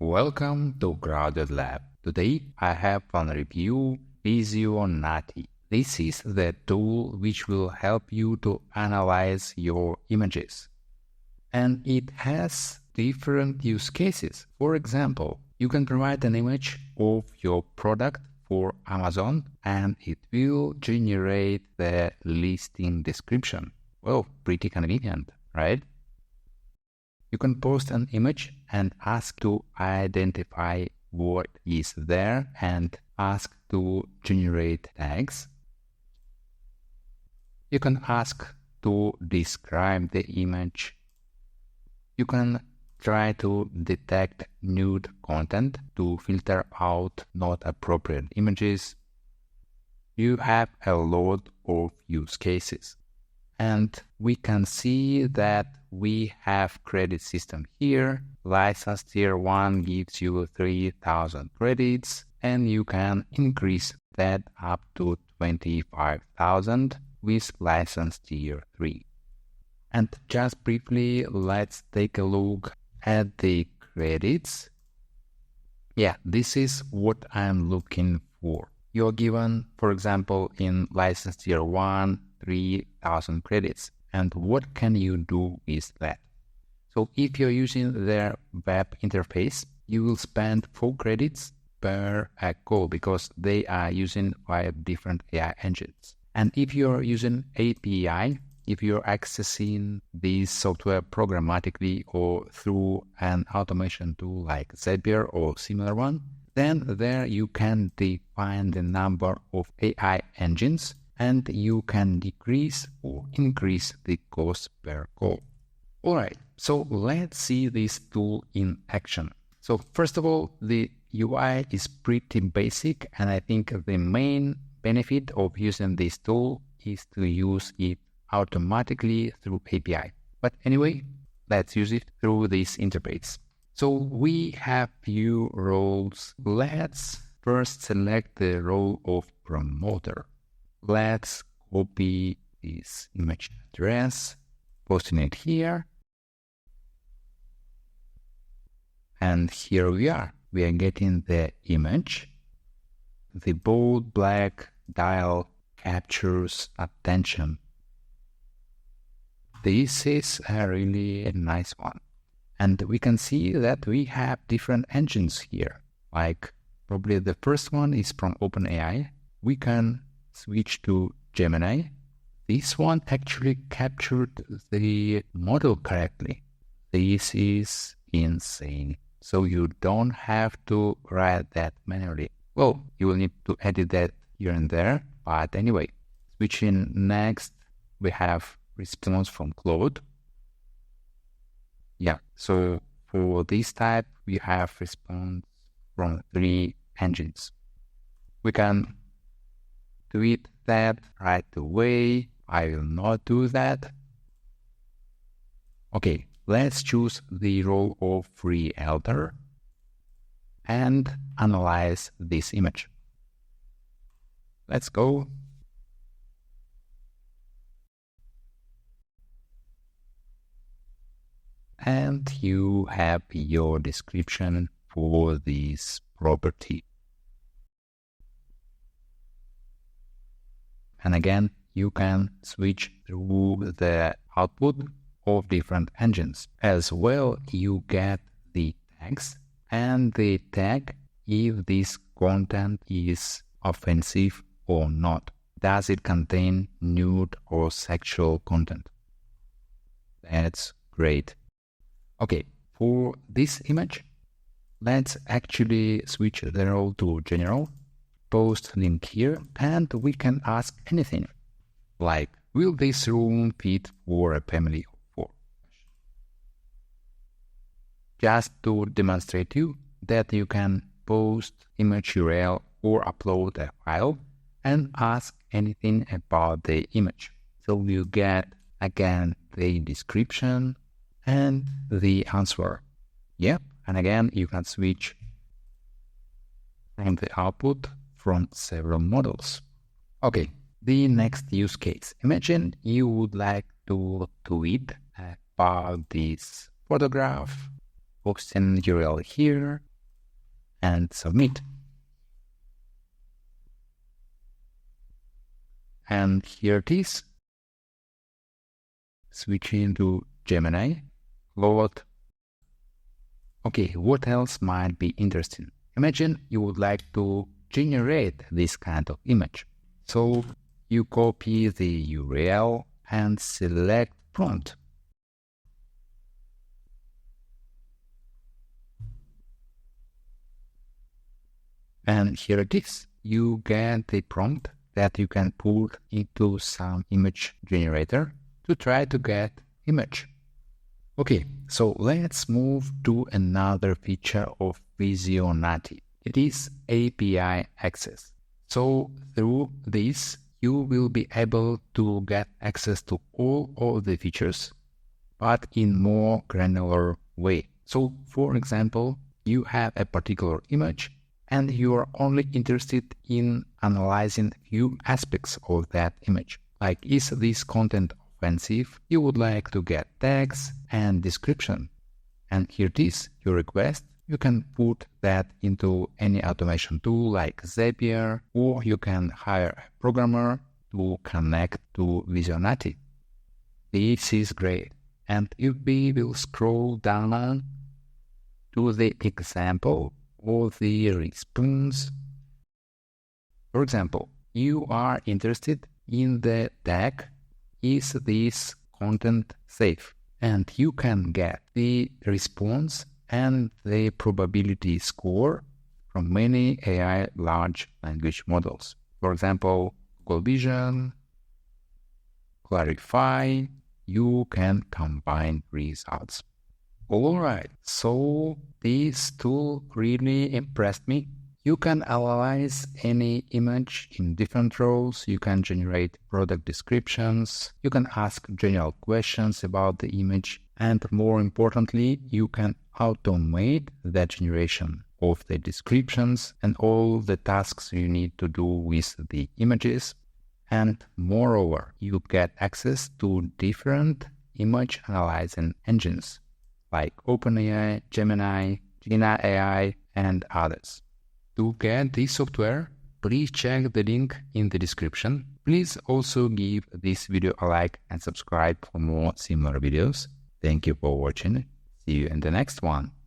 Welcome to Crowded Lab. Today I have on review Visionati. This is the tool which will help you to analyze your images. And it has different use cases. For example, you can provide an image of your product for Amazon and it will generate the listing description. Well, pretty convenient, right? You can post an image and ask to identify what is there and ask to generate tags. You can ask to describe the image. You can try to detect nude content to filter out not appropriate images. You have a lot of use cases. And we can see that we have credit system here. License tier 1 gives you 3,000 credits and you can increase that up to 25,000 with license tier 3. And just briefly, let's take a look at the credits. Yeah, this is what I'm looking for. You're given, for example, in license tier 1, 3,000 credits. And what can you do with that? So if you're using their web interface, you will spend 4 credits per call because they are using 5 different AI engines. And if you're using API, if you're accessing this software programmatically or through an automation tool like Zapier or similar one, then there you can define the number of AI engines and you can decrease or increase the cost per call. Alright, so let's see this tool in action. So first of all, the UI is pretty basic and I think the main benefit of using this tool is to use it automatically through API. But anyway, let's use it through this interface. So we have few roles. Let's first select the role of promoter. Let's copy this image address, posting it here. And here we are. We are getting the image. The bold black dial captures attention. This is a really nice one. And we can see that we have different engines here. Like probably the first one is from OpenAI. We can switch to Gemini. This one actually captured the model correctly. This is insane. So you don't have to write that manually. Well, you will need to edit that here and there. But anyway, switching next, we have response from Claude. Yeah, so for this type, we have response from 3 engines. We can tweet that right away. I will not do that. Okay, let's choose the role of realtor and analyze this image. Let's go. And you have your description for this property. And again, you can switch through the output of different engines. As well, you get the tags and the tag if this content is offensive or not. Does it contain nude or sexual content? That's great. Okay, for this image, let's actually switch the role to general. Post link here and we can ask anything like, will this room fit for a family of 4? Just to demonstrate you that you can post image URL or upload a file and ask anything about the image. So you get again the description and the answer. Yep, and again you can switch from the output from several models. Okay, the next use case. Imagine you would like to tweet about this photograph, posting URL here, and submit. And here it is. Switching to Gemini, load. Okay, what else might be interesting? Imagine you would like to generate this kind of image. So you copy the URL and select prompt. And here it is. You get the prompt that you can put into some image generator to try to get image. Okay, so let's move to another feature of Visionati. It is API access. So through this, you will be able to get access to all of the features, but in more granular way. So for example, you have a particular image and you are only interested in analyzing few aspects of that image. Like, is this content offensive? You would like to get tags and description. And here it is, your request. You can put that into any automation tool like Zapier, or you can hire a programmer to connect to Visionati. This is great. And if we will scroll down to the example of the response, for example, you are interested in the tag, is this content safe? And you can get the response and the probability score from many AI large language models. For example, Google Vision, Clarify, you can combine results. Alright, so this tool really impressed me. You can analyze any image in different roles, you can generate product descriptions, you can ask general questions about the image, and more importantly, you can automate the generation of the descriptions and all the tasks you need to do with the images. And moreover, you get access to different image analyzing engines like OpenAI, Gemini, Gina AI, and others. To get this software, please check the link in the description. Please also give this video a like and subscribe for more similar videos. Thank you for watching. See you in the next one.